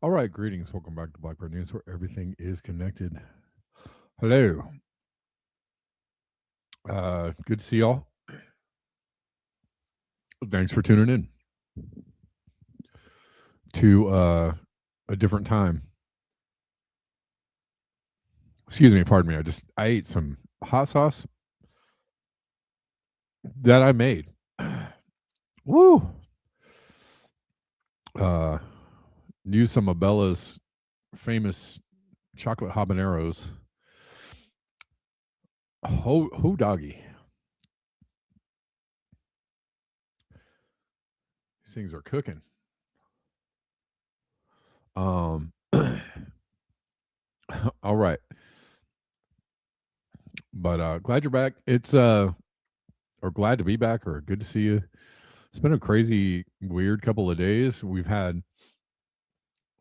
All right, greetings. Welcome back to Blackbird News, where everything is connected. Hello. Good to see y'all. Thanks for tuning in to a different time. Excuse me, pardon me. I ate some hot sauce that I made. Woo. Used some of Bella's famous chocolate habaneros. Ho doggy. These things are cooking. All right. But glad you're back. It's or glad to be back, or good to see you. It's been a crazy, weird couple of days. We've had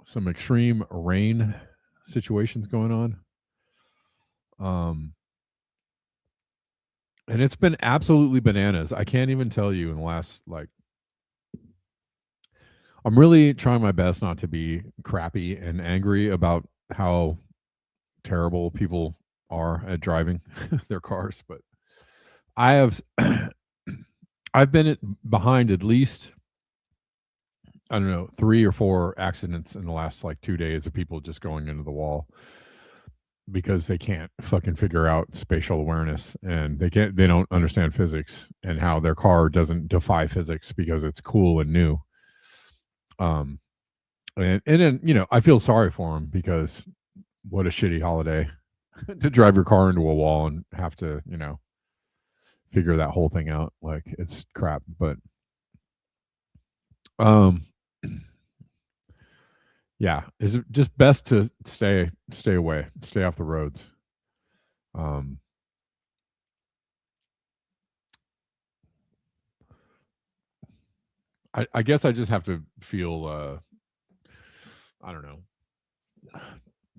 some extreme rain situations going on. And it's been absolutely bananas. I can't even tell you in the last, I'm really trying my best not to be crappy and angry about how terrible people are at driving their cars, but I've been behind at least, I don't know, 3 or 4 accidents in the last 2 days of people just going into the wall because they can't fucking figure out spatial awareness, and they don't understand physics and how their car doesn't defy physics because it's cool and new. And then, I feel sorry for them because what a shitty holiday to drive your car into a wall and have to, figure that whole thing out. It's crap, but yeah, it's just best to stay away, stay off the roads. I guess I just have to feel I don't know,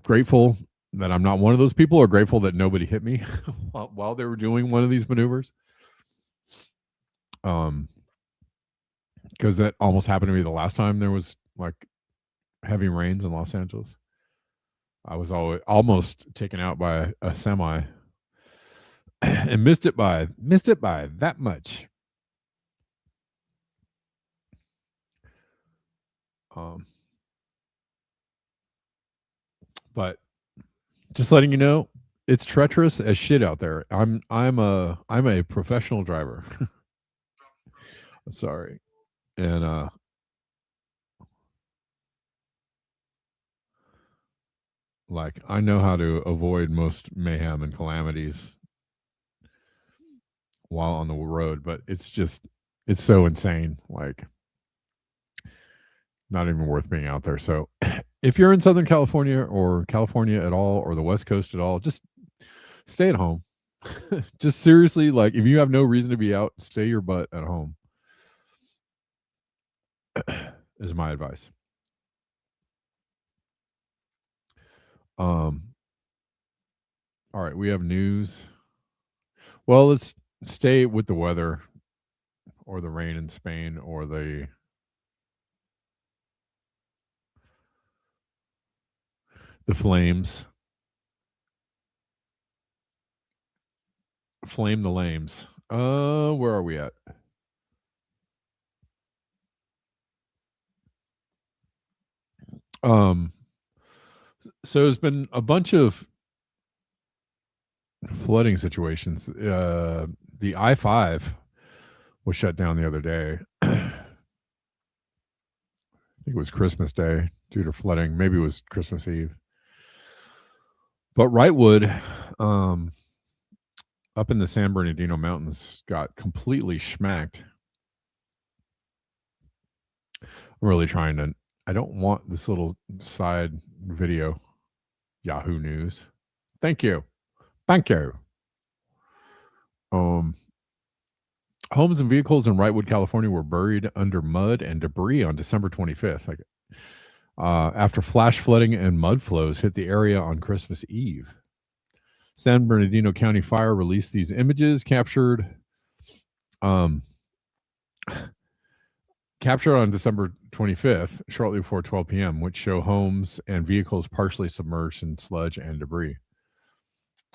grateful that I'm not one of those people, or grateful that nobody hit me while they were doing one of these maneuvers. Because that almost happened to me the last time there was like heavy rains in Los Angeles. I was almost taken out by a semi and missed it by that much. But just letting you know, it's treacherous as shit out there. I'm a professional driver. Sorry. And like I know how to avoid most mayhem and calamities while on the road, but it's so insane, like not even worth being out there. So if you're in Southern California or California at all, or the West Coast at all, just stay at home. Just seriously, like if you have no reason to be out, stay your butt at home. Is my advice. All right, we have news. Well, let's stay with the weather or the rain in Spain or the flames. Flame the lames. Where are we at? So there's been a bunch of flooding situations. The I-5 was shut down the other day. I think it was Christmas Day due to flooding. Maybe it was Christmas Eve. But Wrightwood, up in the San Bernardino Mountains, got completely schmacked. I'm really trying to. I don't want this little side video. Yahoo News. Thank you. Thank you. Homes and vehicles in Wrightwood, California were buried under mud and debris on December 25th. After flash flooding and mud flows hit the area on Christmas Eve. San Bernardino County Fire released these images captured on December 25th, shortly before 12 p.m., which show homes and vehicles partially submerged in sludge and debris.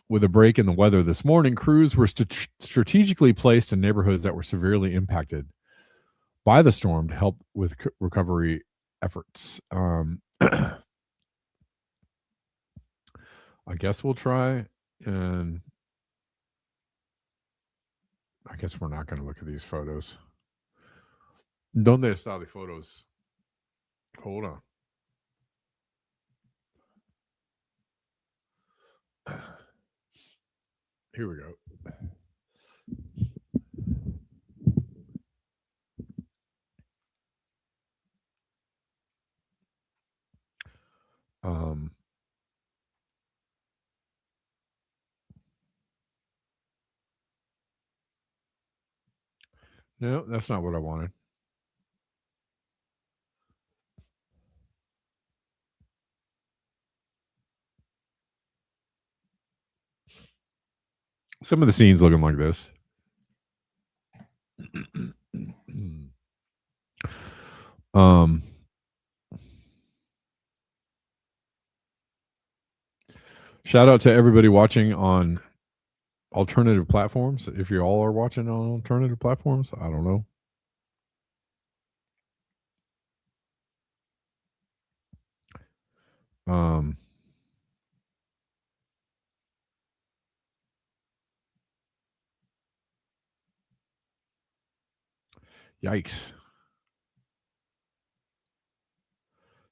With a break in the weather this morning, crews were strategically placed in neighborhoods that were severely impacted by the storm to help with recovery efforts. I guess we'll try, and I guess we're not going to look at these photos. ¿Dónde están the photos? Hold on. Here we go. No, that's not what I wanted. Some of the scenes looking like this. Shout out to everybody watching on alternative platforms. If you all are watching on alternative platforms, I don't know. Yikes.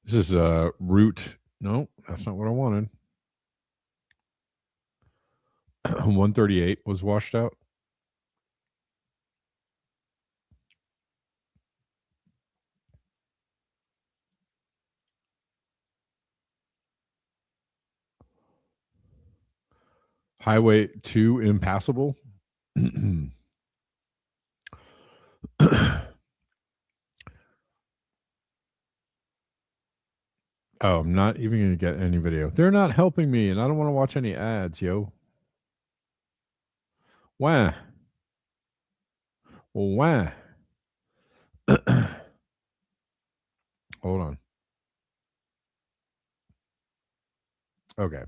This is route. No, that's not what I wanted. 138 was washed out. Highway 2 impassable. Oh, I'm not even going to get any video. They're not helping me, and I don't want to watch any ads, yo. Why? Why? Hold on. Okay.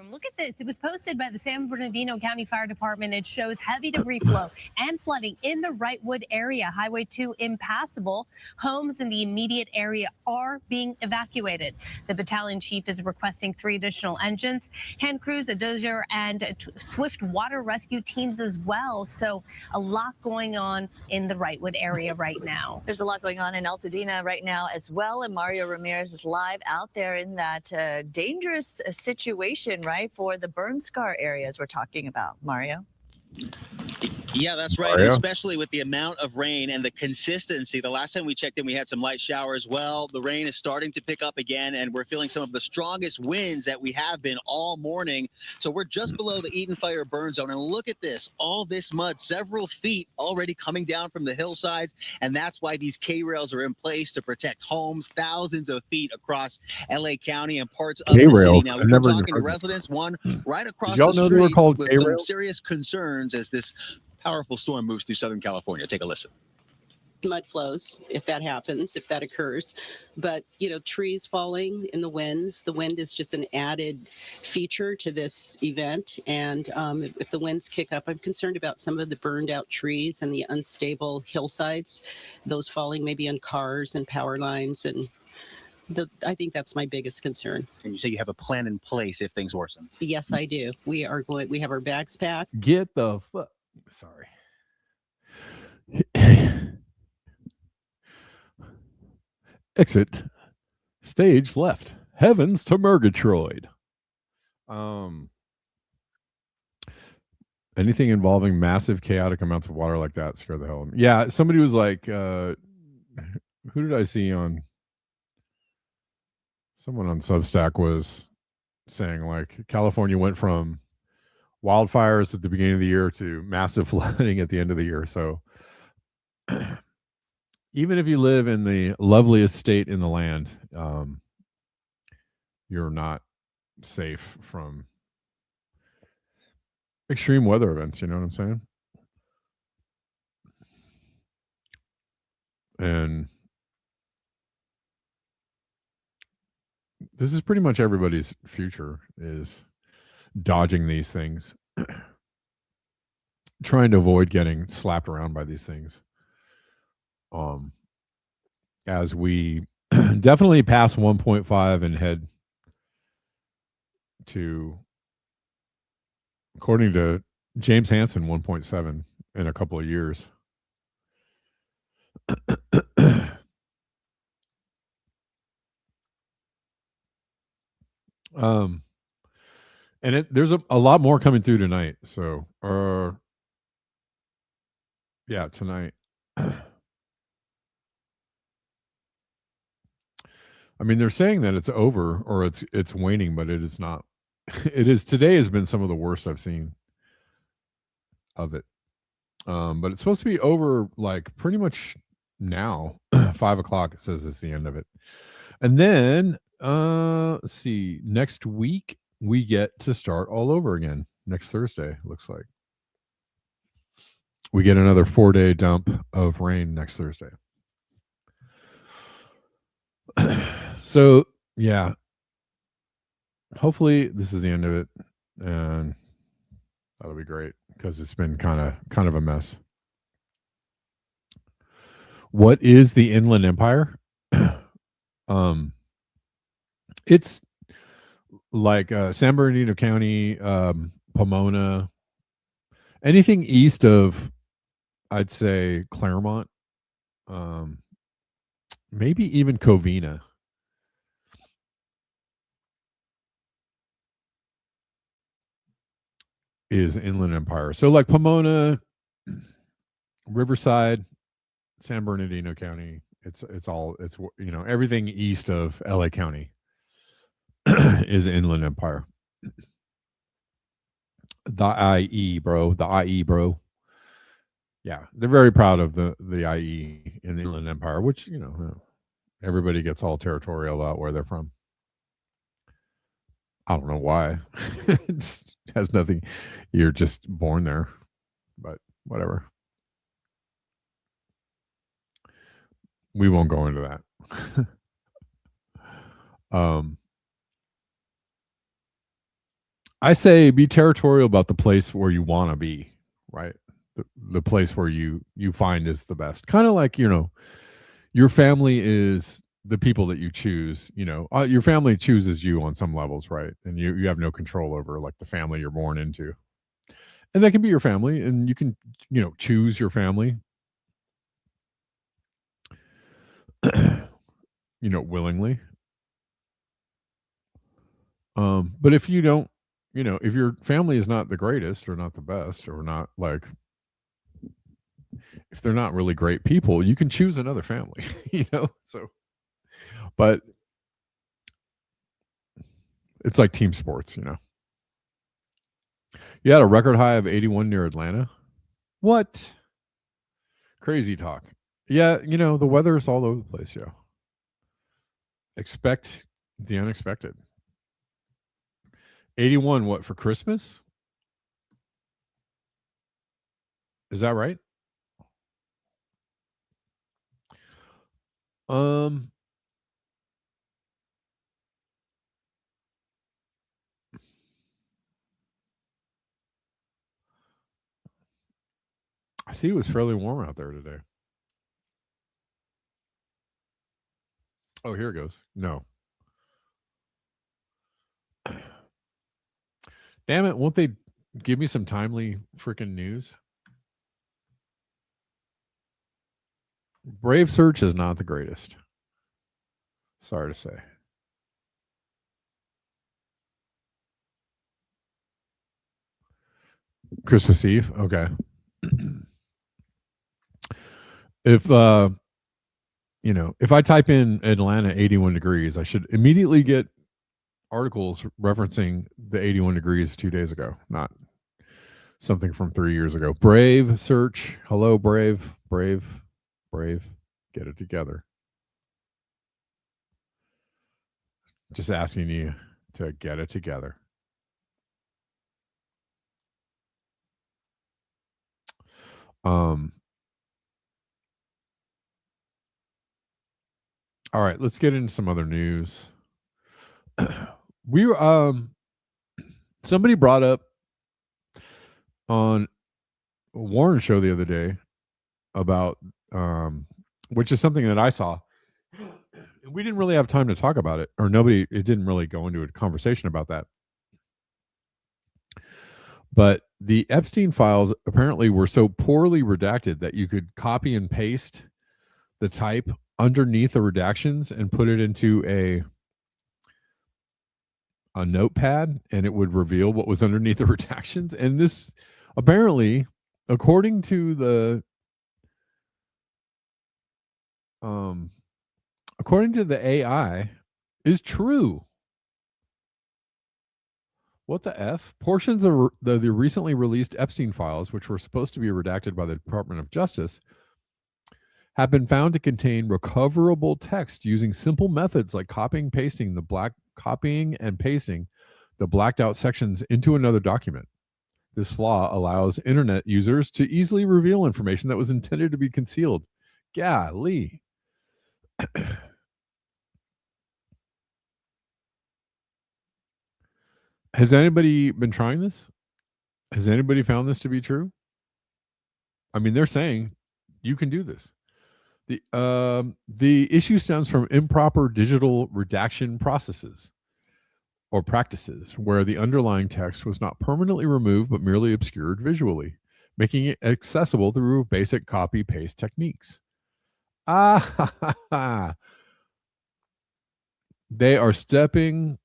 Look at this. It was posted by the San Bernardino County Fire Department. It shows heavy debris flow and flooding in the Wrightwood area. Highway 2 impassable. Homes in the immediate area are being evacuated. The battalion chief is requesting 3 additional engines, hand crews, a dozer, and swift water rescue teams as well. So a lot going on in the Wrightwood area right now. There's a lot going on in Altadena right now as well. And Mario Ramirez is live out there in that dangerous situation, right, for the burn scar areas we're talking about. Mario? Yeah, that's right. And especially with the amount of rain and the consistency. The last time we checked in, we had some light showers. Well, the rain is starting to pick up again, and we're feeling some of the strongest winds that we have been all morning. So we're just below the Eden Fire burn zone. And look at this, all this mud, several feet already coming down from the hillsides. And that's why these K-rails are in place to protect homes, thousands of feet across LA County and parts of the city. Now, we've been talking to residents, one right across the street with some serious concerns as this powerful storm moves through Southern California. Take a listen. Mud flows, if that happens, if that occurs. But, trees falling in the winds. The wind is just an added feature to this event. And if the winds kick up, I'm concerned about some of the burned out trees and the unstable hillsides, those falling maybe on cars and power lines. And I think that's my biggest concern. And you say you have a plan in place if things worsen? Yes, I do. We have our bags packed. Get the fuck. Sorry. Exit. Stage left. Heavens to Murgatroyd. Anything involving massive chaotic amounts of water like that scare the hell out of me. Yeah, somebody was like, who did I see on? Someone on Substack was saying like California went from wildfires at the beginning of the year to massive flooding at the end of the year. So even if you live in the loveliest state in the land, you're not safe from extreme weather events. You know what I'm saying? And this is pretty much everybody's future, is dodging these things, trying to avoid getting slapped around by these things. As we definitely pass 1.5 and head to, according to James Hansen, 1.7 in a couple of years. And there's a lot more coming through tonight. So, yeah, tonight. I mean, they're saying that it's over or it's waning, but it is not. It is. Today has been some of the worst I've seen of it. But it's supposed to be over like pretty much now. 5 o'clock, it says it's the end of it. And then let's see, next week we get to start all over again. Next Thursday, looks like. We get another 4-day dump of rain next Thursday. So, yeah. Hopefully this is the end of it, and that'll be great because it's been kind of a mess. What is the Inland Empire? It's like San Bernardino County, Pomona, anything east of, I'd say, Claremont, maybe even Covina. Is Inland Empire. So like Pomona, Riverside, San Bernardino County, it's everything east of LA County is Inland Empire. The IE, bro. The IE, bro. Yeah, they're very proud of the IE in the Inland Empire, which, Everybody gets all territorial about where they're from. I don't know why. It has nothing. You're just born there, but whatever. We won't go into that. I say be territorial about the place where you want to be, right? The place where you find is the best. Kind of like, your family is the people that you choose. Your family chooses you on some levels, right? And you have no control over like the family you're born into. And that can be your family, and you can, choose your family, willingly. But if you don't, if your family is not the greatest or not the best or not like, if they're not really great people, you can choose another family, so, but it's like team sports, You had a record high of 81 near Atlanta. What? Crazy talk. Yeah, the weather is all over the place, yo. Expect the unexpected. 81, what, for Christmas? Is that right? I see it was fairly warm out there today. Oh, here it goes. No. Damn it, won't they give me some timely freaking news? Brave search is not the greatest. Sorry to say. Christmas Eve? Okay. If if I type in Atlanta 81 degrees, I should immediately get articles referencing the 81 degrees 2 days ago, not something from 3 years ago. Brave search. Hello, Brave. Get it together. Just asking you to get it together. All right, let's get into some other news. We somebody brought up on Warren's show the other day about which is something that I saw. We didn't really have time to talk about it, or it didn't really go into a conversation about that. But the Epstein files apparently were so poorly redacted that you could copy and paste the type underneath the redactions and put it into a notepad, and it would reveal what was underneath the redactions. And this apparently, according to the AI, is true. What the F? Portions of the recently released Epstein files, which were supposed to be redacted by the Department of Justice, have been found to contain recoverable text using simple methods like copying and pasting the blacked out sections into another document. This flaw allows internet users to easily reveal information that was intended to be concealed. Golly. Has anybody been trying this? Has anybody found this to be true? I mean, they're saying you can do this. The issue stems from improper digital redaction processes or practices where the underlying text was not permanently removed but merely obscured visually, making it accessible through basic copy-paste techniques. They are stepping.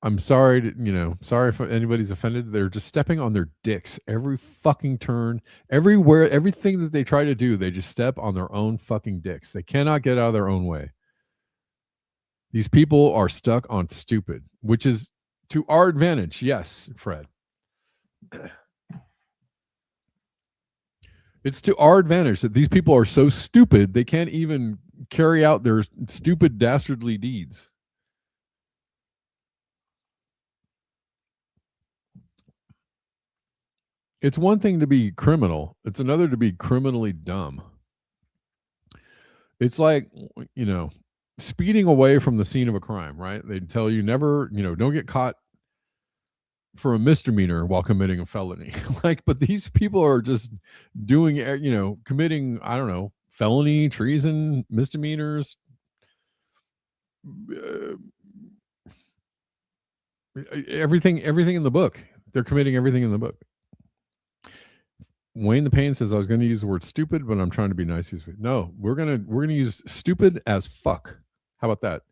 I'm sorry sorry if anybody's offended. They're just stepping on their dicks every fucking turn, everywhere, everything that they try to do, they just step on their own fucking dicks. They cannot get out of their own way. These people are stuck on stupid, which is to our advantage. Yes, Fred. It's to our advantage that these people are so stupid they can't even carry out their stupid, dastardly deeds. It's one thing to be criminal. It's another to be criminally dumb. It's like, speeding away from the scene of a crime, right? They tell you never, don't get caught for a misdemeanor while committing a felony. But these people are just doing, committing, I don't know, felony, treason, misdemeanors, everything in the book. They're committing everything in the book. Wayne the Pain says I was going to use the word stupid, but I'm trying to be nice. No, we're gonna use stupid as fuck. How about that?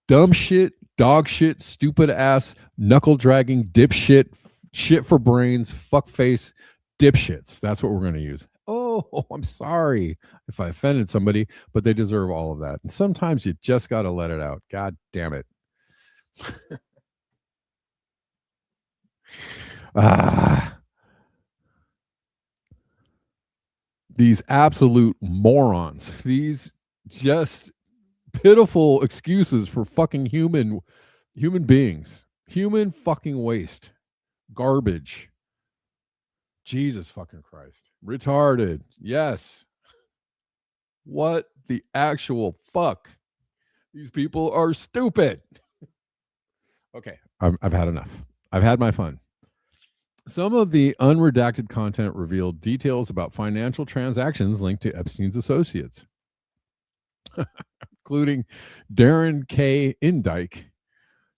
Dumb shit, dog shit, stupid ass, knuckle dragging, dipshit, shit for brains, fuck face, dipshits. That's what we're going to use. Oh, I'm sorry if I offended somebody, but they deserve all of that. And sometimes you just got to let it out. God damn it. These absolute morons, these just pitiful excuses for fucking human beings, human fucking waste, garbage. Jesus fucking Christ. Retarded. Yes. What the actual fuck? These people are stupid. Okay, I've had enough. I've had my fun. Some of the unredacted content revealed details about financial transactions linked to Epstein's associates, including Darren K. Indike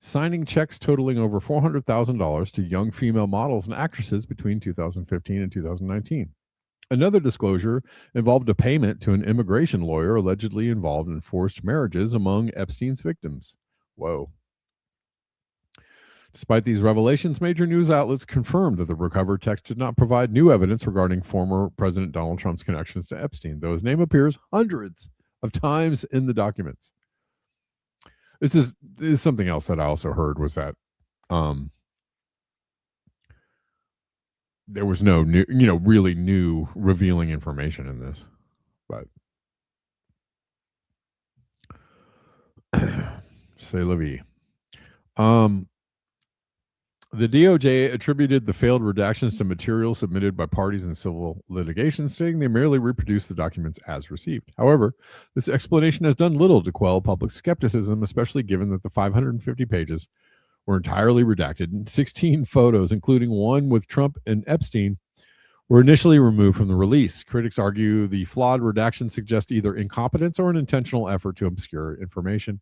signing checks totaling over $400,000 to young female models and actresses between 2015 and 2019. Another disclosure involved a payment to an immigration lawyer allegedly involved in forced marriages among Epstein's victims. Whoa. Despite these revelations, major news outlets confirmed that the recovered text did not provide new evidence regarding former President Donald Trump's connections to Epstein, though his name appears hundreds of times in the documents. This is something else that I also heard was that there was no new, really new revealing information in this. But c'est la vie. The DOJ attributed the failed redactions to material submitted by parties in civil litigation, stating they merely reproduced the documents as received. However, this explanation has done little to quell public skepticism, especially given that the 550 pages were entirely redacted, and 16 photos, including one with Trump and Epstein, were initially removed from the release. Critics argue the flawed redactions suggest either incompetence or an intentional effort to obscure information,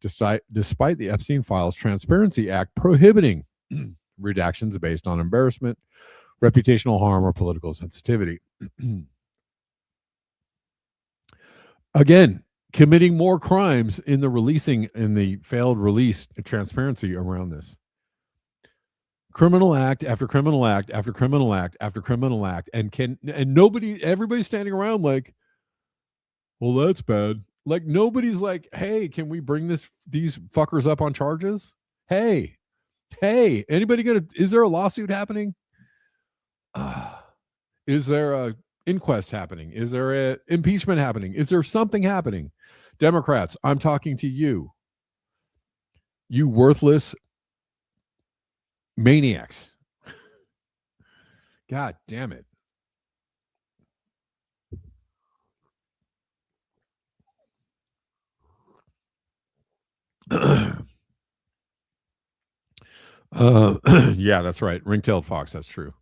despite the Epstein Files Transparency Act prohibiting redactions based on embarrassment, reputational harm, or political sensitivity. Again, committing more crimes in the failed release transparency around this. Criminal act after criminal act after criminal act after criminal act, and everybody's standing around like, well, that's bad. Like, nobody's like, hey, can we bring these fuckers up on charges? Hey, anybody is there a lawsuit happening? Is there a inquest happening? Is there a impeachment happening? Is there something happening? Democrats, I'm talking to you. You worthless maniacs. God damn it. Yeah, that's right. Ring-tailed fox. That's true.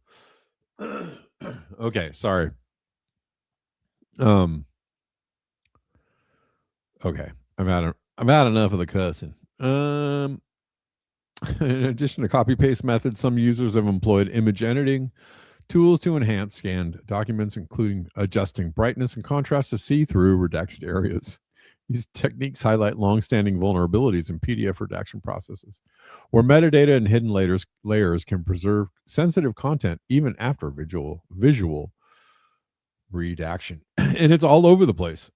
Okay, sorry. Okay, I've had enough of the cussing. In addition to copy-paste methods, some users have employed image editing tools to enhance scanned documents, including adjusting brightness and contrast to see through redacted areas. These techniques highlight long-standing vulnerabilities in PDF redaction processes, where metadata and hidden layers can preserve sensitive content even after visual redaction. And it's all over the place.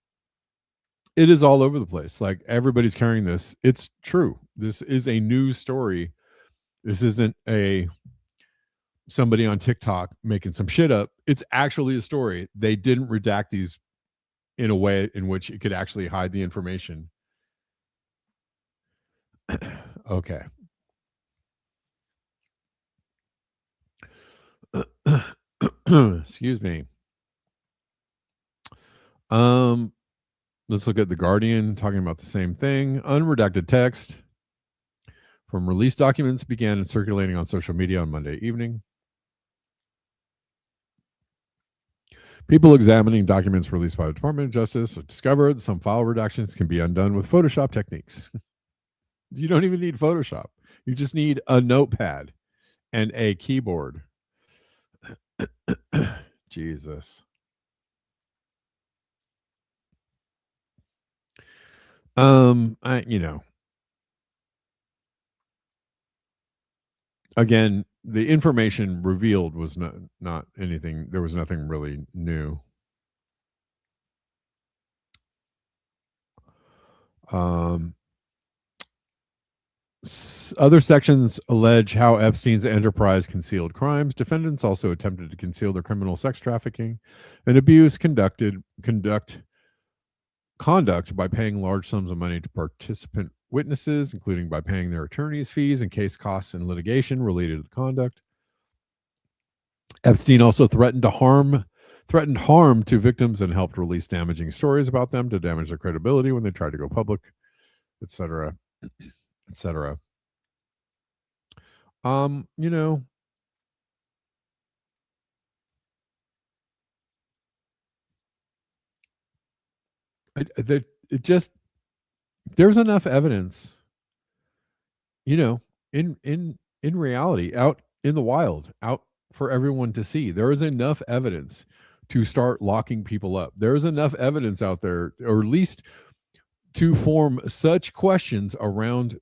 It is all over the place. Like, everybody's carrying this. It's true. This is a news story. This isn't somebody on TikTok making some shit up. It's actually a story. They didn't redact these in a way in which it could actually hide the information. Okay. Excuse me. Let's look at The Guardian talking about the same thing. Unredacted text from released documents began circulating on social media on Monday evening. People examining documents released by the Department of Justice discovered some file redactions can be undone with Photoshop techniques. You don't even need Photoshop. You just need a notepad and a keyboard. Jesus. Again, the information revealed was not anything. There was nothing really new. Other sections allege how Epstein's enterprise concealed crimes. Defendants also attempted to conceal their criminal sex trafficking and abuse conduct by paying large sums of money to participant witnesses, including by paying their attorneys' fees and case costs in litigation related to the conduct. Epstein also threatened harm to victims and helped release damaging stories about them to damage their credibility when they tried to go public, etc., etc. There's enough evidence, in reality, out in the wild, out for everyone to see. There is enough evidence to start locking people up. There is enough evidence out there, or at least to form such questions around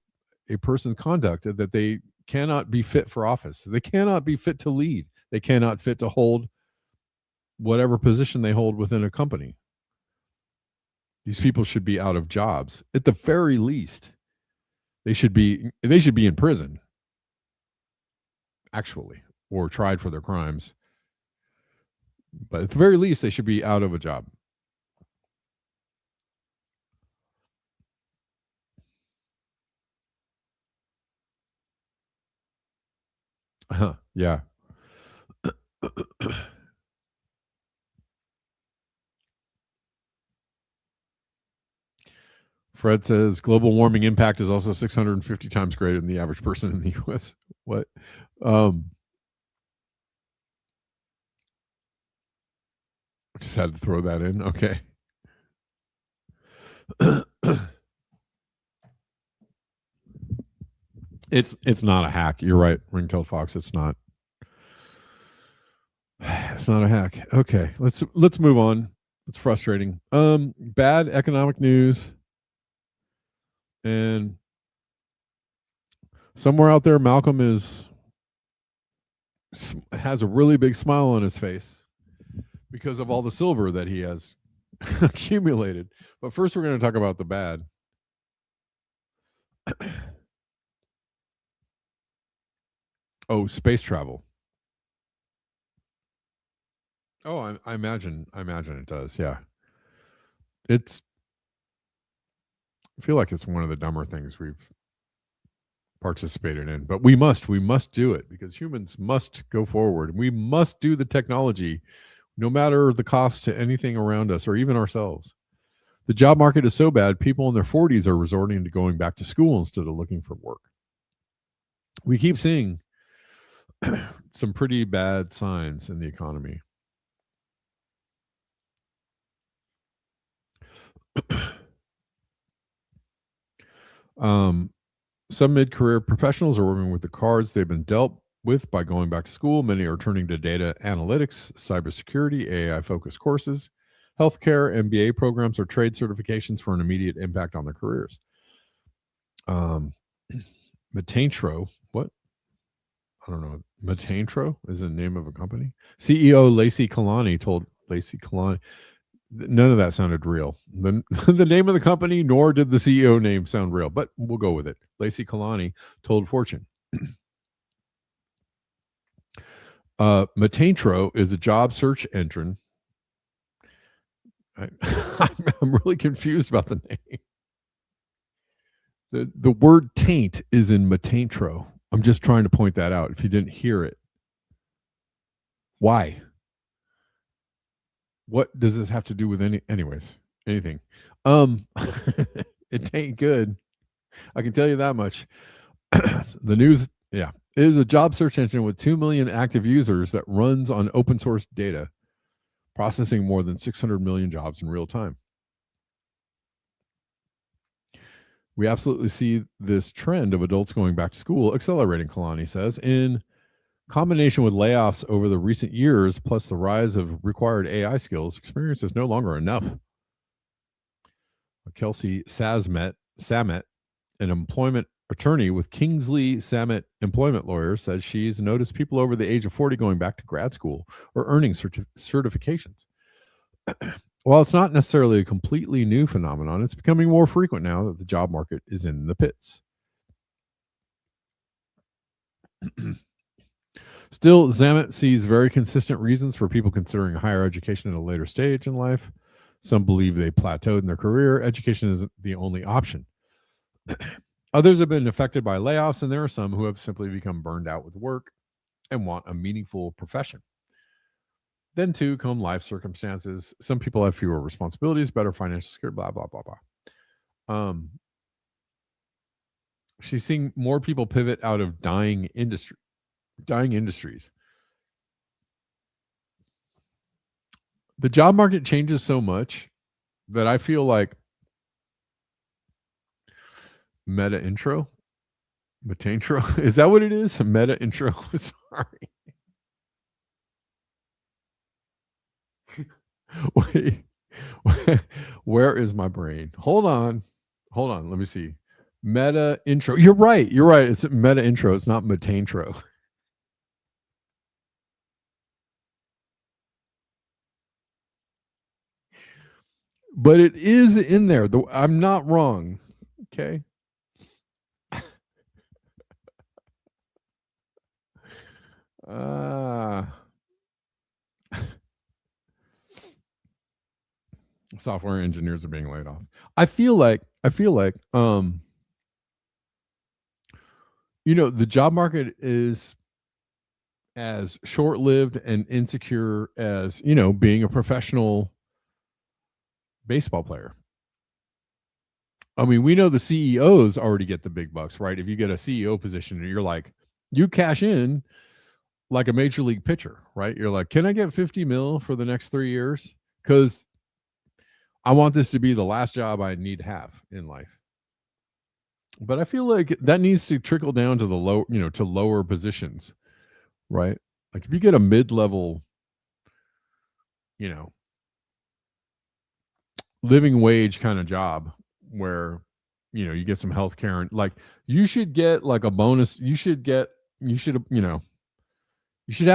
a person's conduct that they cannot be fit for office. They cannot be fit to lead. They cannot fit to hold whatever position they hold within a company. These people should be out of jobs. At the very least, they should be in prison, actually, or tried for their crimes. But at the very least, they should be out of a job. Yeah. Fred says global warming impact is also 650 times greater than the average person in the U.S. What? Just had to throw that in. Okay. It's not a hack. You're right, Ringtail Fox. It's not. It's not a hack. Okay, let's move on. It's frustrating. Bad economic news. And somewhere out there, Malcolm has a really big smile on his face because of all the silver that he has accumulated. But first, we're going to talk about the bad. Oh, space travel. Oh, I imagine it does. Yeah. I feel like it's one of the dumber things we've participated in, but we must do it because humans must go forward. We must do the technology, no matter the cost to anything around us or even ourselves. The job market is so bad, people in their 40s are resorting to going back to school instead of looking for work. We keep seeing some pretty bad signs in the economy. Some mid-career professionals are working with the cards they've been dealt with by going back to school. Many are turning to data analytics, cybersecurity, AI-focused courses, healthcare, MBA programs, or trade certifications for an immediate impact on their careers. Matantro, what? I don't know. Matantro is the name of a company. CEO Lacey Kalani told Lacey Kalani. None of that sounded real. The name of the company, nor did the CEO name sound real, but we'll go with it. Lacey Kalani told Fortune. Matantro is a job search engine I'm really confused about the name. The word taint is in Matantro. I'm just trying to point that out if you didn't hear it. Why? What does this have to do with anything? It ain't good. I can tell you that much. The news, yeah. It is a job search engine with 2 million active users that runs on open source data, processing more than 600 million jobs in real time. We absolutely see this trend of adults going back to school accelerating, Kalani says, in combination with layoffs over the recent years, plus the rise of required AI skills. Experience is no longer enough. Kelsey Samet, an employment attorney with Kingsley Samet Employment Lawyers, says she's noticed people over the age of 40 going back to grad school or earning certifications. While it's not necessarily a completely new phenomenon, it's becoming more frequent now that the job market is in the pits. Still, Zamet sees very consistent reasons for people considering higher education at a later stage in life. Some believe they plateaued in their career. Education isn't the only option. Others have been affected by layoffs, and there are some who have simply become burned out with work and want a meaningful profession. Then, too, come life circumstances. Some people have fewer responsibilities, better financial security, blah, blah, blah, blah. She's seeing more people pivot out of dying industries. The job market changes so much that I feel like meta intro, is that what it is? A meta intro. Sorry. Wait, where is my brain? Hold on. Let me see. Meta intro. You're right. It's meta intro. It's not metantro. But it is in there. I'm not wrong. Okay. Software engineers are being laid off. I feel like the job market is as short-lived and insecure as, being a professional baseball player. I mean, we know the CEOs already get the big bucks, right? If you get a CEO position and you're like, you cash in like a major league pitcher, right? You're like, can I get 50 mil for the next 3 years? Because I want this to be the last job I need to have in life. But I feel like that needs to trickle down to the low, to lower positions, right? Like if you get a mid-level, living wage kind of job where, you get some health care and like you should get like a bonus. You should have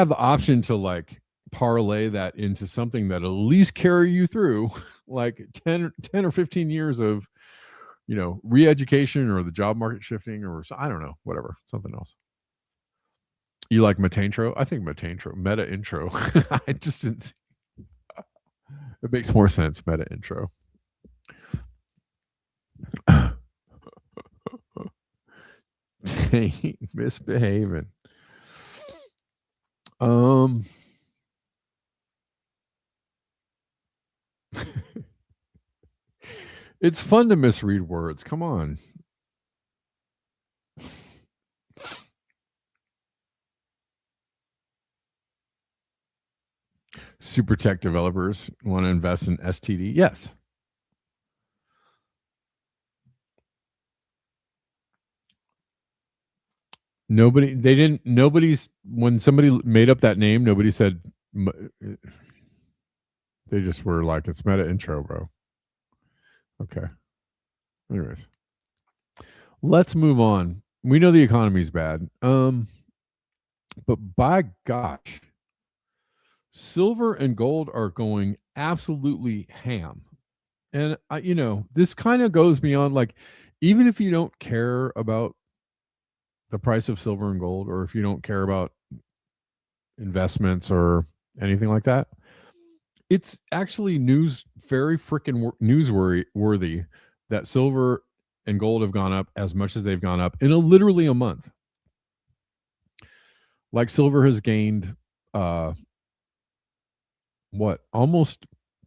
the option to like parlay that into something that at least carry you through like 10 or 15 years of, re-education or the job market shifting or I don't know, whatever, something else. You like metantro? I think meta intro. I just didn't. It makes more sense, meta intro. Dang, misbehaving. It's fun to misread words. Come on. Super tech developers want to invest in STD? Yes. When somebody made up that name, nobody said, they just were like, it's meta intro, bro. Okay. Anyways, let's move on. We know the economy's bad. But by gosh, silver and gold are going absolutely ham. And this kind of goes beyond like, even if you don't care about the price of silver and gold, or if you don't care about investments or anything like that, it's actually news very freaking newsworthy that silver and gold have gone up as much as they've gone up in literally a month. Like silver has gained almost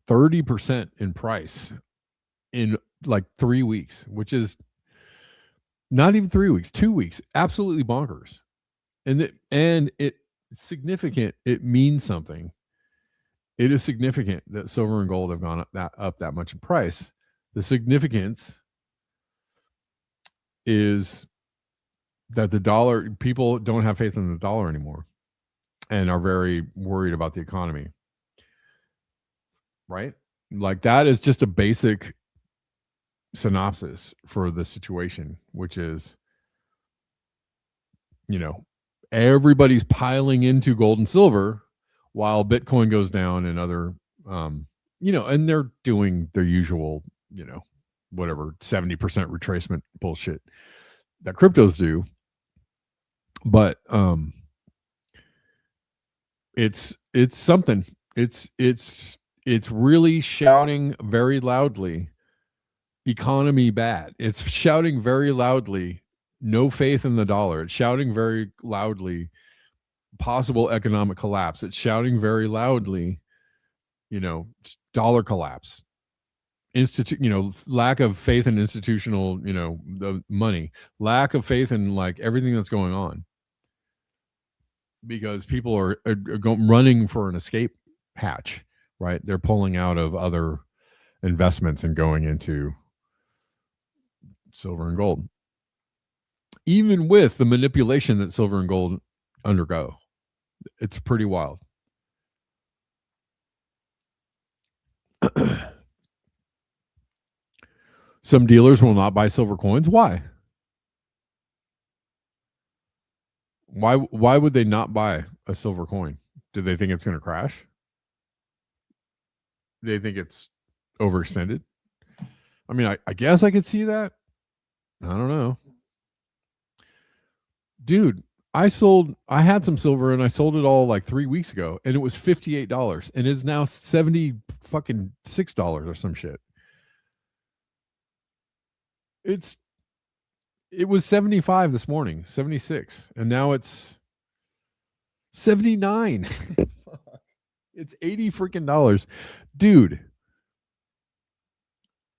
30% in price in like 3 weeks, which is not even 3 weeks, 2 weeks. Absolutely bonkers. And it's significant. It means something. It is significant that silver and gold have gone up that much in price. The significance is that the dollar, people don't have faith in the dollar anymore and are very worried about the economy. Right? Like that is just a basic synopsis for the situation, which is, everybody's piling into gold and silver while Bitcoin goes down and other, and they're doing their usual, whatever 70% retracement bullshit that cryptos do. But it's something. It's really shouting very loudly, economy bad. It's shouting very loudly, no faith in the dollar. It's shouting very loudly, possible economic collapse. It's shouting very loudly, dollar collapse, lack of faith in institutional, the money, lack of faith in like everything that's going on, because people are running for an escape hatch, right? They're pulling out of other investments and going into silver and gold, even with the manipulation that silver and gold undergo. It's pretty wild. Some dealers will not buy silver coins. Why? Why would they not buy a silver coin? Do they think it's going to crash? Do they think it's overextended? I mean, I guess I could see that. I don't know. Dude, I had some silver and I sold it all like 3 weeks ago and it was $58 and it's now $76 or some shit. It was 75 this morning, 76, and now it's 79. It's $80 freaking dollars. Dude,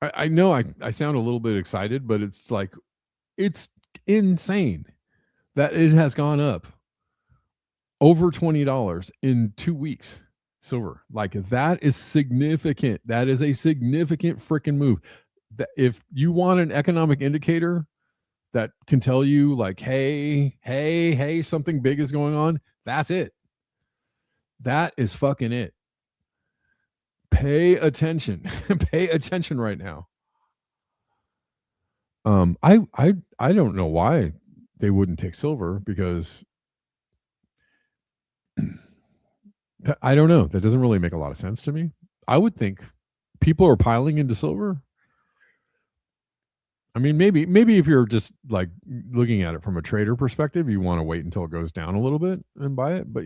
I know I sound a little bit excited, but it's like, it's insane that it has gone up over $20 in 2 weeks. Silver, like that is significant. That is a significant freaking move. That if you want an economic indicator that can tell you like, hey, something big is going on, that's it. That is fucking it. Pay attention. Pay attention right now. I don't know why they wouldn't take silver, because I don't know. That doesn't really make a lot of sense to me. I would think people are piling into silver. I mean, maybe if you're just like looking at it from a trader perspective, you want to wait until it goes down a little bit and buy it. But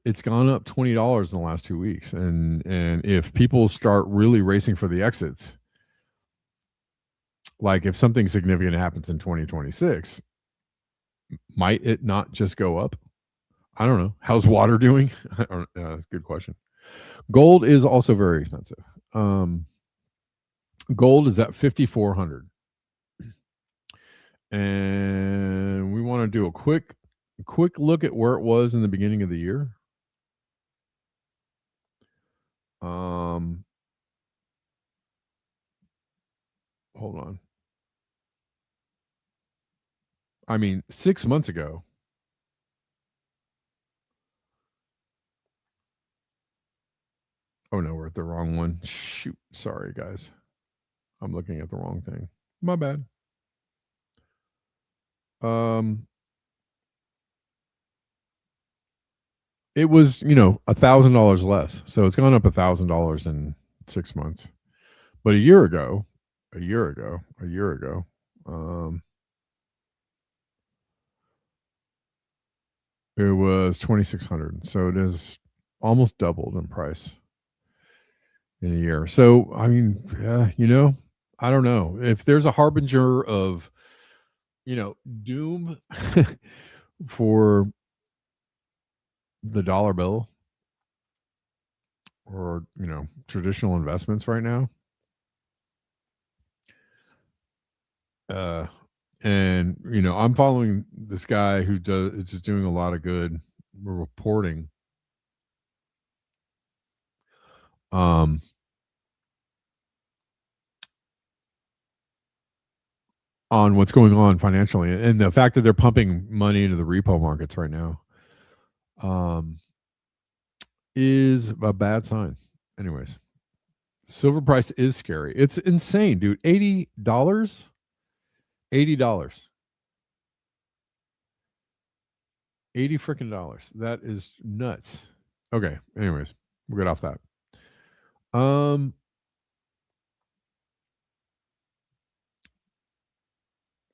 it's gone up $20 in the last 2 weeks, and if people start really racing for the exits, like if something significant happens in 2026, might it not just go up? I don't know. How's water doing? That's a good question. Gold is also very expensive. Gold is at 5,400, and we want to do a quick look at where it was in the beginning of the year. Hold on. I mean, 6 months ago. Oh no, we're at the wrong one. Shoot. Sorry, guys. I'm looking at the wrong thing. My bad. It was, $1,000 less. So it's gone up $1,000 in 6 months. But a year ago, it was 2,600. So it is almost doubled in price in a year. So, I mean, I don't know if there's a harbinger of, doom for the dollar bill or, traditional investments right now. And I'm following this guy who is just doing a lot of good reporting on what's going on financially, and the fact that they're pumping money into the repo markets right now is a bad sign. Anyways, silver price is scary. It's insane, dude. $80 $80 freaking dollars. That is nuts. Okay, anyways, we'll get off that.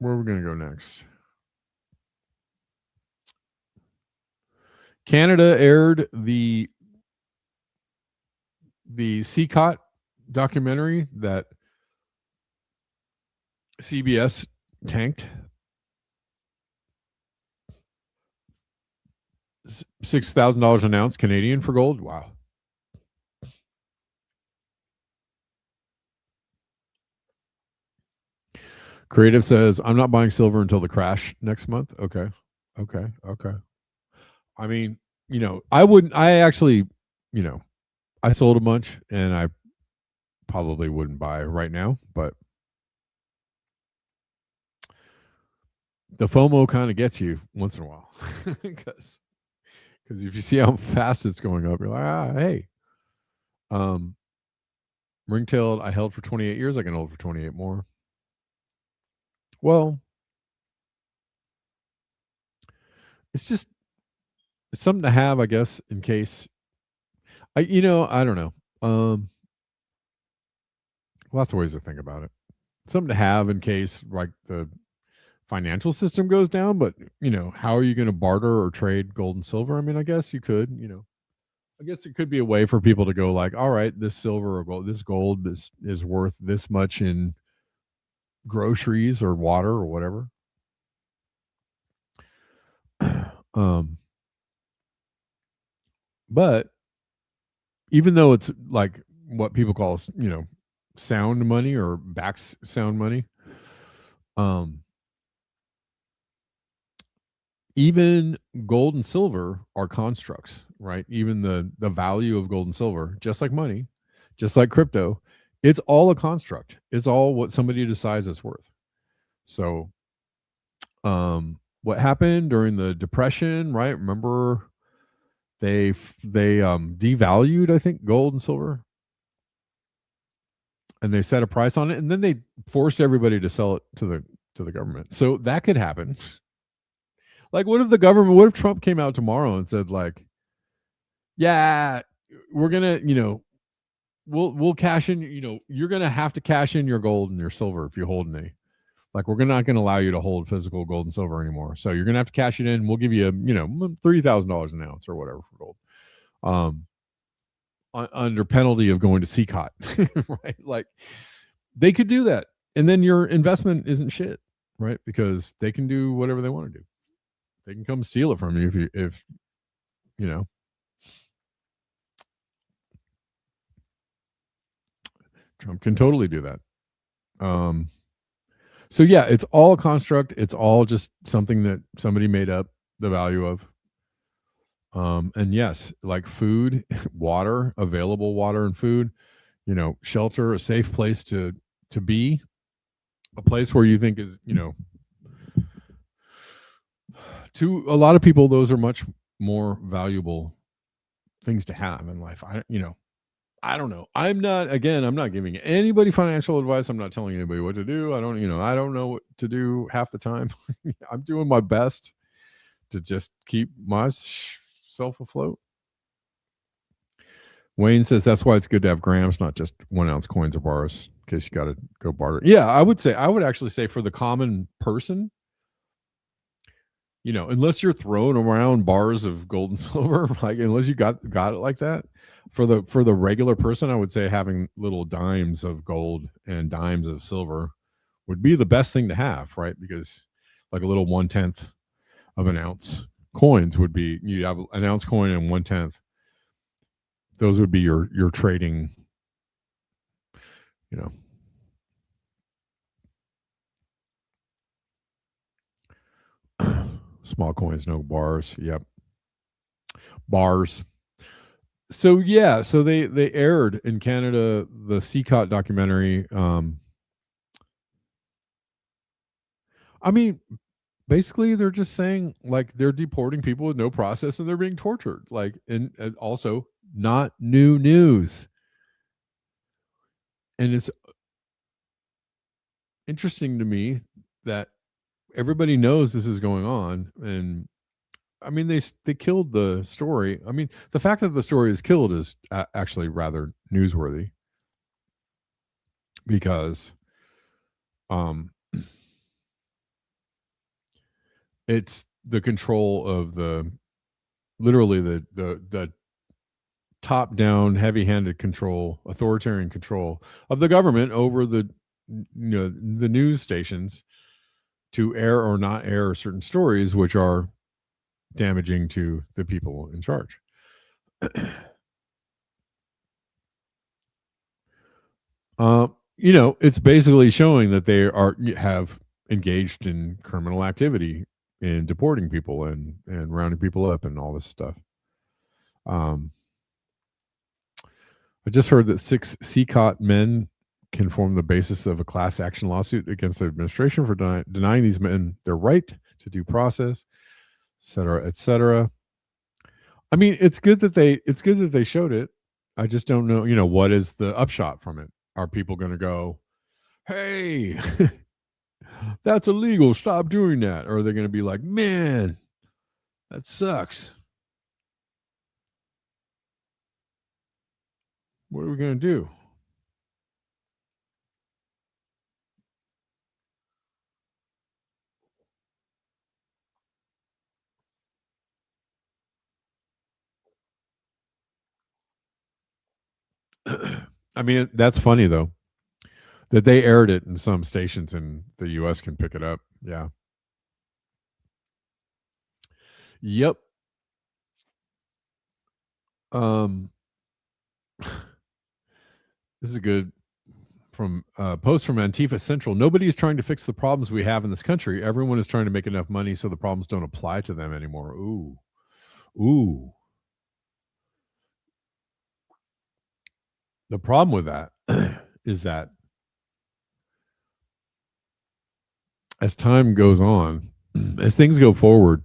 Where are we going to go next? Canada aired the CCOT documentary that CBS tanked. $6,000 an ounce Canadian for gold. Wow. Creative says, I'm not buying silver until the crash next month. Okay. I mean, I actually, I sold a bunch and I probably wouldn't buy right now, but the FOMO kind of gets you once in a while because if you see how fast it's going up, you're like, hey, ring-tailed, I held for 28 years. I can hold for 28 more. Well, it's something to have, I guess, in case. I don't know. Lots of ways to think about it. Something to have in case, like, the financial system goes down. But how are you going to barter or trade gold and silver? I mean, I guess you could. I guess it could be a way for people to go like, all right, this silver or gold, this gold is worth this much in groceries or water or whatever. But even though it's like what people call, sound money or sound money, even gold and silver are constructs, right? Even the value of gold and silver, just like money, just like crypto, it's all a construct. It's all what somebody decides it's worth. So, what happened during the Depression, right? Remember, they devalued, I think, gold and silver, and they set a price on it, and then they forced everybody to sell it to the government. So that could happen. Like, what if Trump came out tomorrow and said, like, yeah, we're gonna, we'll cash in, you're gonna have to cash in your gold and your silver if you hold any. Like, we're not going to allow you to hold physical gold and silver anymore. So you're going to have to cash it in. We'll give you, $3,000 an ounce or whatever for gold, under penalty of going to CCOT, right? Like, they could do that, and then your investment isn't shit, right? Because they can do whatever they want to do. They can come steal it from you if Trump can totally do that. So yeah, it's all a construct. It's all just something that somebody made up the value of. And yes, like food, water, available water and food, shelter, a safe place to be, a place where you think is, to a lot of people, those are much more valuable things to have in life. I don't know. I'm not giving anybody financial advice. I'm not telling anybody what to do. I don't know what to do half the time. I'm doing my best to just keep myself afloat. Wayne says that's why it's good to have grams, not just 1 ounce coins or bars, in case you got to go barter. Yeah, I would actually say for the common person, unless you're throwing around bars of gold and silver, like unless you got it like that, for the regular person, I would say having little dimes of gold and dimes of silver would be the best thing to have, right? Because like a little 1/10 of an ounce coins would be, you have an ounce coin and 1/10. Those would be your trading, small coins, no bars. Yep. Bars. So yeah, so they aired in Canada the CCOT documentary. I mean, basically they're just saying like they're deporting people with no process and they're being tortured. Like, and also not new news. And it's interesting to me that everybody knows this is going on. And I mean, they killed the story. I mean, the fact that the story is killed is actually rather newsworthy, because it's the control of literally the top down, heavy-handed control, authoritarian control of the government over the news stations to air or not air certain stories which are damaging to the people in charge. It's basically showing that they have engaged in criminal activity in deporting people and rounding people up and all this stuff. I just heard that 6 CCOT men can form the basis of a class action lawsuit against the administration for denying these men their right to due process, et cetera, et cetera. I mean, it's good that they showed it. I just don't know, what is the upshot from it? Are people going to go, hey, that's illegal, stop doing that? Or are they going to be like, man, that sucks? What are we going to do? I mean, that's funny though, that they aired it in some stations and the US can pick it up. Yeah. Yep. This is good. From post from Antifa Central. Nobody is trying to fix the problems we have in this country. Everyone is trying to make enough money so the problems don't apply to them anymore. Ooh. The problem with that is that as time goes on, as things go forward,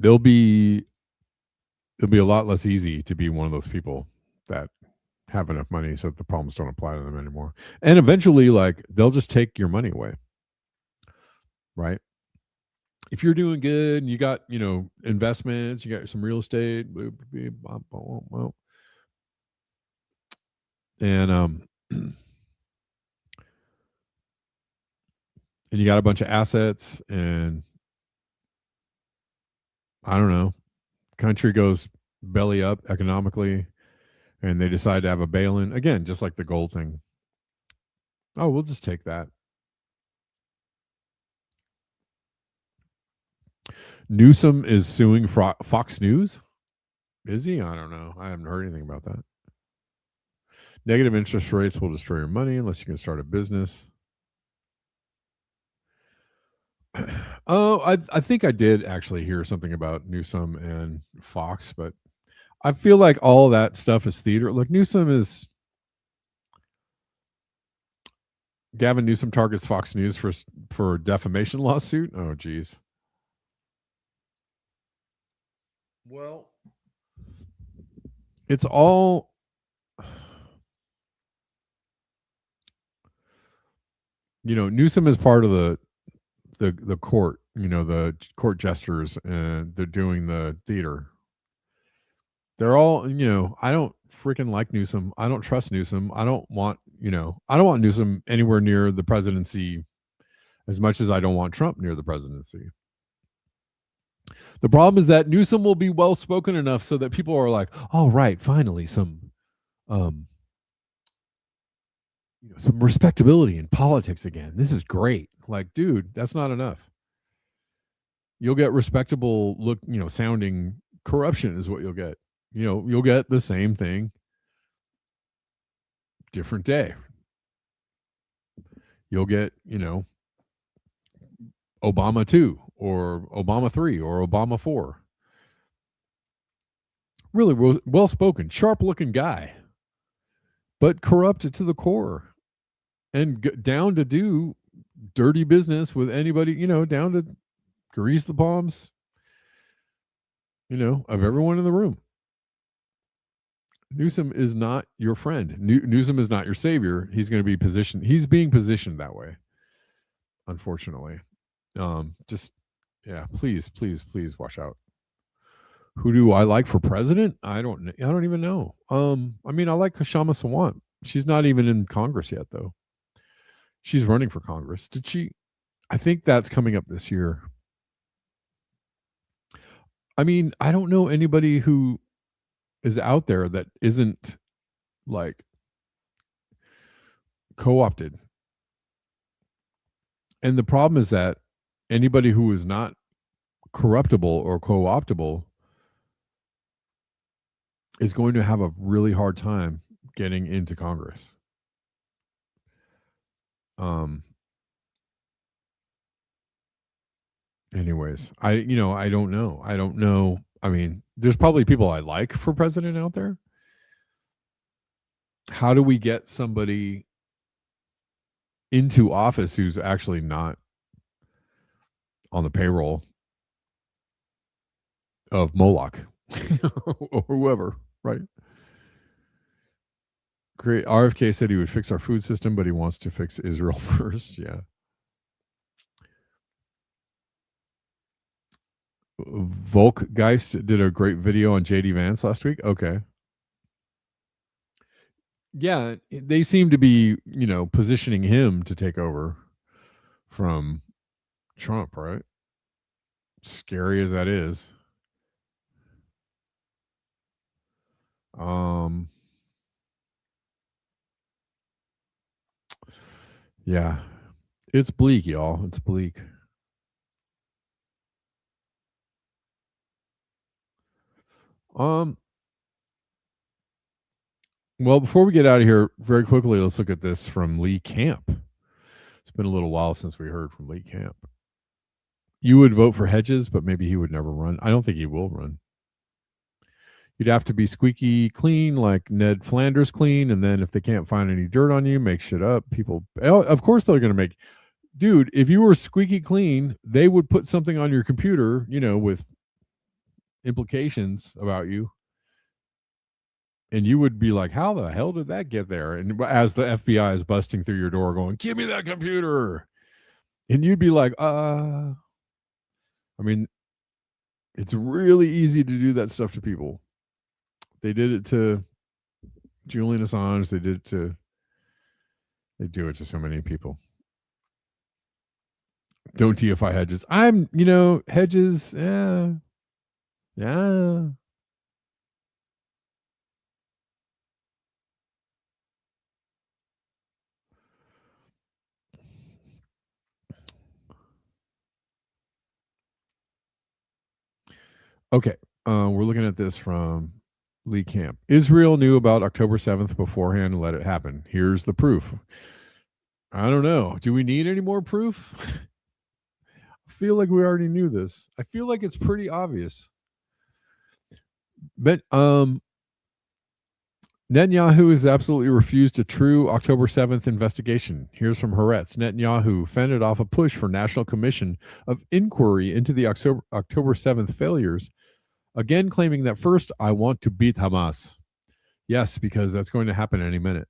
it'll be a lot less easy to be one of those people that have enough money so that the problems don't apply to them anymore. And eventually, like, they'll just take your money away. Right? If you're doing good and you got, investments, you got some real estate, well, and and you got a bunch of assets, and I don't know, country goes belly up economically, and they decide to have a bail-in again, just like the gold thing. Oh, we'll just take that. Newsom is suing Fox News. Is he? I don't know. I haven't heard anything about that. Negative interest rates will destroy your money unless you can start a business. Oh, I think I did actually hear something about Newsom and Fox, but I feel like all that stuff is theater. Look, Gavin Newsom targets Fox News for defamation lawsuit. Oh, geez. Well, it's all Newsom is part of the court, the court jesters, and they're doing the theater. They're all, I don't freaking like Newsom. I don't trust Newsom. I don't want Newsom anywhere near the presidency as much as I don't want Trump near the presidency. The problem is that Newsom will be well spoken enough so that people are like, "All right, finally some some respectability in politics again. This is great." Like, dude, that's not enough. You'll get respectable sounding corruption is what you'll get. You'll get the same thing, different day. You'll get, Obama 2 or Obama 3 or Obama 4. Really well spoken, sharp looking guy, but corrupted to the core and down to do dirty business with anybody, down to grease the palms, of everyone in the room. Newsom is not your friend. Newsom is not your savior. He's going to be positioned. He's being positioned that way, unfortunately. Please watch out. Who do I like for president? I don't even know. I like Kshama Sawant. She's not even in Congress yet, though. She's running for Congress. Did she? I think that's coming up this year. I don't know anybody who is out there that isn't like co-opted. And the problem is that anybody who is not corruptible or co-optable is going to have a really hard time getting into Congress. Anyways, I don't know. There's probably people I like for president out there. How do we get somebody into office who's actually not on the payroll of Moloch or whoever, right? Great. RFK said he would fix our food system, but he wants to fix Israel first. Yeah. Volkgeist did a great video on JD Vance last week. Okay. Yeah, they seem to be, positioning him to take over from Trump, right? Scary as that is. Yeah. It's bleak, y'all. It's bleak. Well, before we get out of here, very quickly, let's look at this from Lee Camp. It's been a little while since we heard from Lee Camp. You would vote for Hedges, but maybe he would never run. I don't think he will run. You'd have to be squeaky clean, like Ned Flanders clean, and then if they can't find any dirt on you, make shit up. People, of course, they're going to make. Dude, if you were squeaky clean, they would put something on your computer, with implications about you. And you would be like, how the hell did that get there? And as the FBI is busting through your door going, give me that computer. And you'd be like, it's really easy to do that stuff to people. They did it to Julian Assange. They do it to so many people. Don't TFI Hedges. Hedges, yeah. Okay, we're looking at this from Lee Camp. Israel knew about October 7th beforehand and let it happen. Here's the proof. I don't know. Do we need any more proof? I feel like we already knew this. I feel like it's pretty obvious. But Netanyahu has absolutely refused a true October 7th investigation. Here's from Haaretz. Netanyahu fended off a push for National Commission of Inquiry into the October 7th failures, again claiming that first, I want to beat Hamas. Yes, because that's going to happen any minute.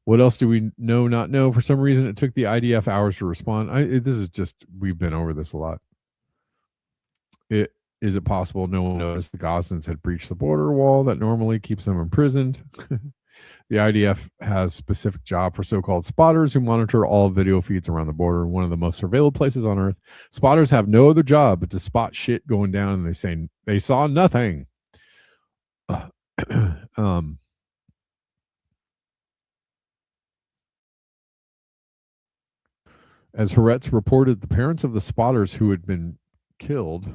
What else do we not know? For some reason, it took the IDF hours to respond. We've been over this a lot. Is it possible no one noticed the Gazans had breached the border wall that normally keeps them imprisoned? The IDF has specific job for so-called spotters who monitor all video feeds around the border, one of the most surveilled places on earth. Spotters have no other job but to spot shit going down, and they say they saw nothing. As Haaretz reported, the parents of the spotters who had been killed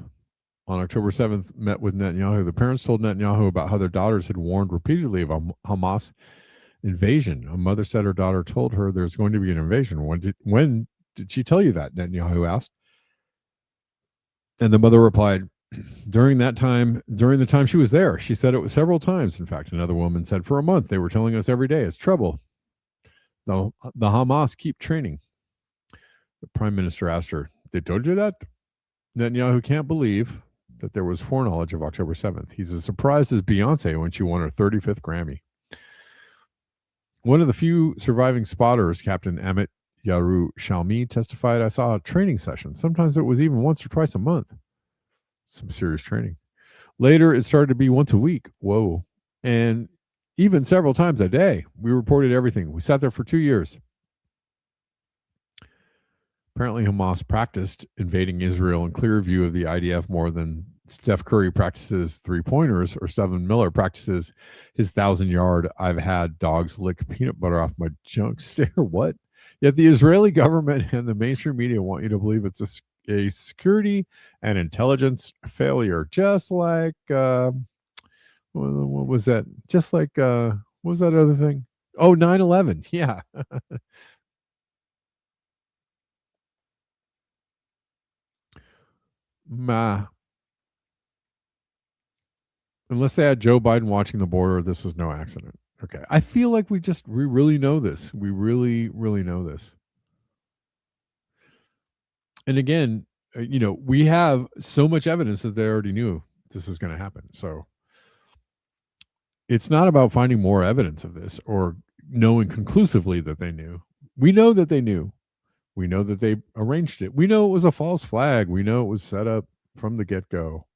on October 7th met with Netanyahu. The parents told Netanyahu about how their daughters had warned repeatedly of a Hamas invasion. A mother said her daughter told her there's going to be an invasion. When did she tell you that? Netanyahu asked. And the mother replied, during the time she was there. She said it was several times. In fact, another woman said for a month they were telling us every day it's trouble. The Hamas keep training. The prime minister asked her, they told you that? Netanyahu can't believe that there was foreknowledge of October 7th. He's as surprised as Beyonce when she won her 35th Grammy. One of the few surviving spotters, Captain Amit Yaru Shalmi, testified, I saw a training session. Sometimes it was even once or twice a month. Some serious training. Later, it started to be once a week. Whoa. And even several times a day. We reported everything. We sat there for 2 years. Apparently, Hamas practiced invading Israel in clear view of the IDF more than Steph Curry practices three-pointers or Stephen Miller practices his 1,000-yard I've had dogs lick peanut butter off my junk stare. What? Yet the Israeli government and the mainstream media want you to believe it's a security and intelligence failure, just like what was that? Just like what was that other thing? Oh, 9/11. Yeah. Unless they had Joe Biden watching the border, this was no accident. Okay. I feel like we really know this. We really, really know this. And again, we have so much evidence that they already knew this is going to happen. So it's not about finding more evidence of this or knowing conclusively that they knew. We know that they knew. We know that they arranged it. We know it was a false flag. We know it was set up from the get-go.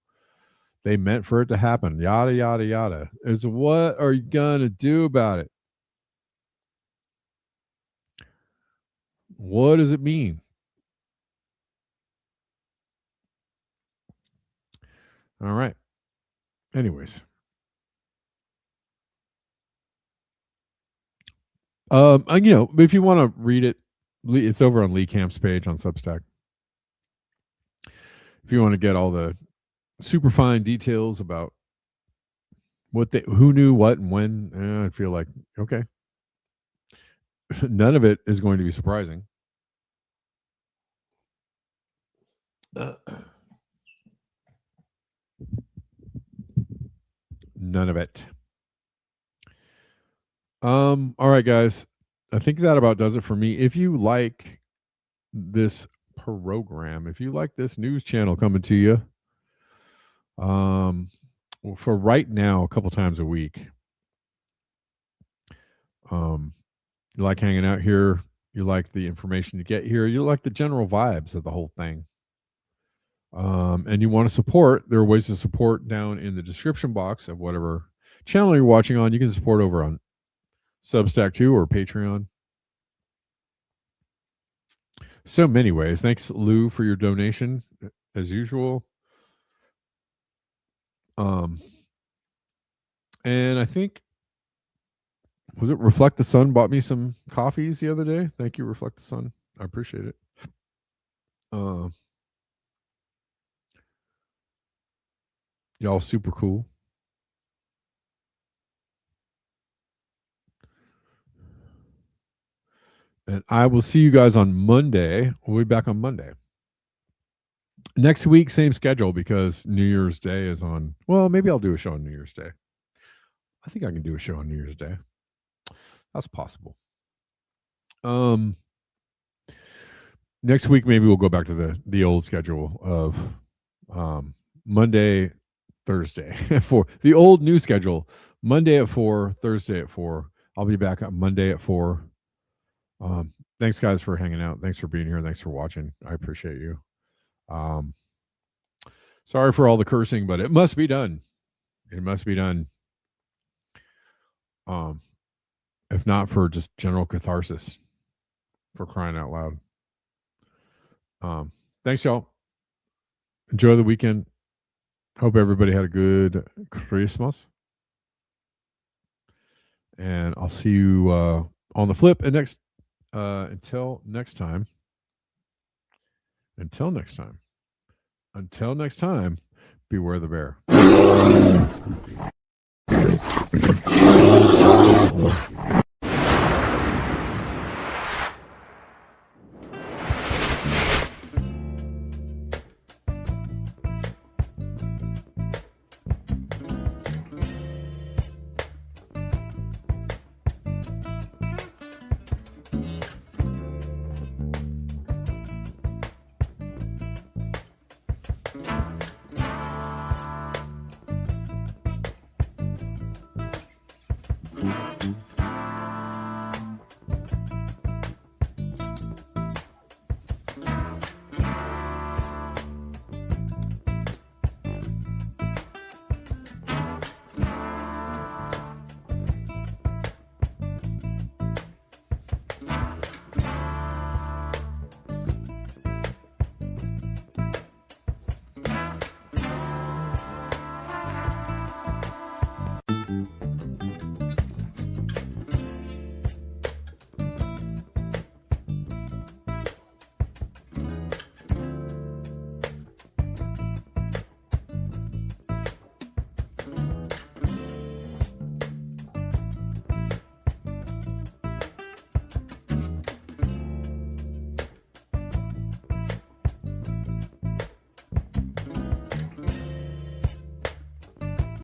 They meant for it to happen. Yada, yada, yada. It's what are you going to do about it? What does it mean? All right. Anyways. If you want to read it, it's over on Lee Camp's page on Substack. If you want to get all the super fine details about who knew what and when, I feel like, okay. None of it is going to be surprising. None of it. All right, guys. I think that about does it for me. If you like this program, if you like this news channel coming to you, for right now, a couple times a week, you like hanging out here, you like the information you get here, you like the general vibes of the whole thing, and you want to support, there are ways to support down in the description box of whatever channel you're watching on. You can support over on Substack too, or Patreon. So many ways. Thanks, Lou, for your donation as usual. And I think, was it Reflect the Sun bought me some coffees the other day? Thank you, Reflect the Sun. I appreciate it. Y'all super cool. And I will see you guys on Monday. We'll be back on Monday. Next week, same schedule because New Year's Day is on. Well, maybe I'll do a show on New Year's Day. I think I can do a show on New Year's Day. That's possible. Next week, maybe we'll go back to the old schedule of Monday, Thursday for the old new schedule. Monday at 4, Thursday at 4. I'll be back on Monday at 4. Thanks, guys, for hanging out. Thanks for being here. Thanks for watching. I appreciate you. Sorry for all the cursing, but it must be done. It must be done. if not for just general catharsis, for crying out loud. Thanks, y'all. Enjoy the weekend. Hope everybody had a good Christmas. And I'll see you on the flip. And until next time, beware the bear.